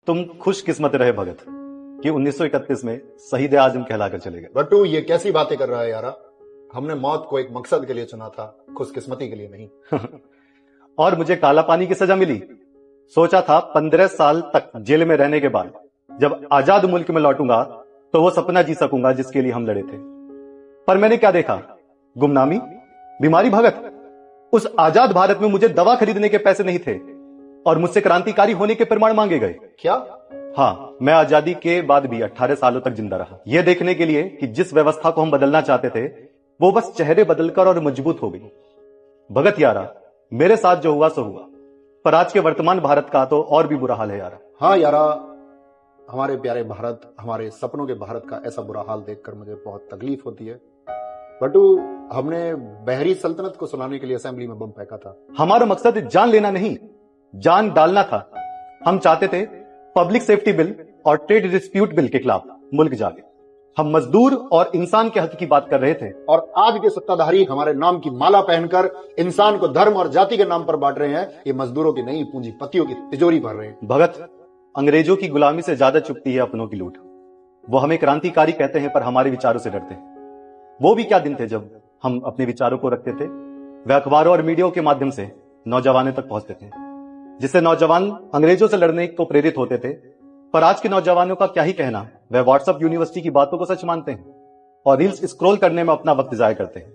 तुम खुशकिस्मत रहे भगत कि 1931 में शहीद आजम कहलाकर चले गए। बट्टू ये कैसी बातें कर रहा है यारा? हमने मौत को एक मकसद के लिए चुना था, खुशकिस्मती के लिए नहीं। और मुझे काला पानी की सजा मिली। सोचा था 15 साल तक जेल में रहने के बाद जब आजाद मुल्क में लौटूंगा तो वो सपना जी सकूंगा जिसके लिए हम लड़े थे। पर मैंने क्या देखा? गुमनामी, बीमारी। भगत, उस आजाद भारत में मुझे दवा खरीदने के पैसे नहीं थे और मुझसे क्रांतिकारी होने के प्रमाण मांगे गए। क्या? हाँ, मैं आजादी के बाद भी 18 सालों तक जिंदा रहा, यह देखने के लिए कि जिस व्यवस्था को हम बदलना चाहते थे वो बस चेहरे बदलकर और मजबूत हो गई। भगत यारा, मेरे साथ जो हुआ सो हुआ, पर आज के वर्तमान भारत का तो और भी बुरा हाल है यारा। हाँ यारा, हमारे प्यारे भारत, हमारे सपनों के भारत का ऐसा बुरा हाल देखकर मुझे बहुत तकलीफ होती है। बटू, हमने बहरी सल्तनत को सुनाने के लिए असेंबली में बम फेंका था। हमारा मकसद जान लेना नहीं, जान डालना था। हम चाहते थे पब्लिक सेफ्टी बिल और ट्रेड डिस्प्यूट बिल के खिलाफ मुल्क जागे। हम मजदूर और इंसान के हक की बात कर रहे थे। और आज के सत्ताधारी हमारे नाम की माला पहनकर इंसान को धर्म और जाति के नाम पर बांट रहे हैं। ये मजदूरों की नहीं, पूंजीपतियों की तिजोरी भर रहे हैं। भगत, अंग्रेजों की गुलामी से ज्यादा चुभती है अपनों की लूट। वो हमें क्रांतिकारी कहते हैं पर हमारे विचारों से डरते हैं। वो भी क्या दिन थे जब हम अपने विचारों को रखते थे, वे अखबारों और मीडिया के माध्यम से नौजवानों तक पहुंचते थे, जिससे नौजवान अंग्रेजों से लड़ने को प्रेरित होते थे। पर आज के नौजवानों का क्या ही कहना, वे व्हाट्सएप यूनिवर्सिटी की बातों को सच मानते हैं और रील्स स्क्रॉल करने में अपना वक्त जाया करते हैं।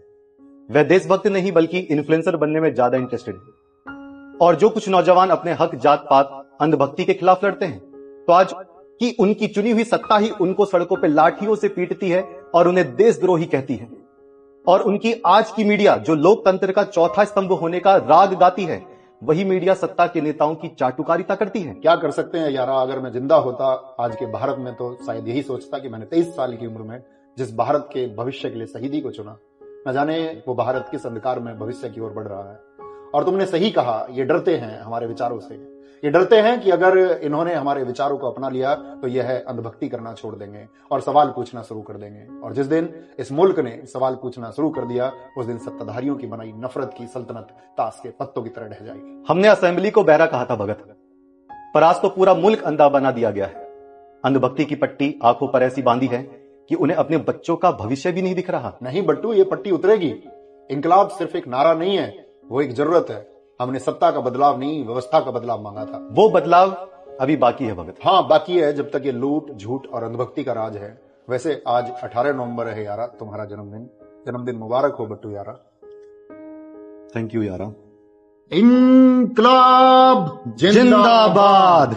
वे देशभक्त नहीं बल्कि इन्फ्लुएंसर बनने में ज्यादा इंटरेस्टेड हैं। और जो कुछ नौजवान अपने हक, जात पात, अंधभक्ति के खिलाफ लड़ते हैं, तो आज की उनकी चुनी हुई सत्ता ही उनको सड़कों पर लाठियों से पीटती है और उन्हें देशद्रोही कहती है। और उनकी आज की मीडिया जो लोकतंत्र का चौथा स्तंभ होने का राग गाती है, वही मीडिया सत्ता के नेताओं की चाटुकारिता करती है। क्या कर सकते हैं यारा? अगर मैं जिंदा होता आज के भारत में तो शायद यही सोचता कि मैंने 23 साल की उम्र में जिस भारत के भविष्य के लिए शहीदी को चुना, न जाने वो भारत किस अंधकार में भविष्य की ओर बढ़ रहा है। और तुमने सही कहा, ये डरते हैं हमारे विचारों से। ये डरते हैं कि अगर इन्होंने हमारे विचारों को अपना लिया तो यह अंधभक्ति करना छोड़ देंगे और सवाल पूछना शुरू कर देंगे। और जिस दिन इस मुल्क ने सवाल पूछना शुरू कर दिया, उस दिन सत्ताधारियों की बनाई नफरत की सल्तनत ताश के पत्तों की तरह ढह जाएगी। हमने असेंबली को बहरा कहा था भगत, पर आज तो पूरा मुल्क अंधा बना दिया गया है। अंधभक्ति की पट्टी आंखों पर ऐसी बांधी है कि उन्हें अपने बच्चों का भविष्य भी नहीं दिख रहा। नहीं बट्टू, ये पट्टी उतरेगी। इंकलाब सिर्फ एक नारा नहीं है, वो एक जरूरत है। हमने सत्ता का बदलाव नहीं, व्यवस्था का बदलाव मांगा था। वो बदलाव अभी बाकी है भगत। हाँ, बाकी है। जब तक ये लूट, झूठ और अंधभक्ति का राज है। वैसे आज 18 नवंबर है यारा, तुम्हारा जन्मदिन। जन्मदिन मुबारक हो बट्टू यारा। थैंक यू यारा। इंकलाब जिंदाबाद।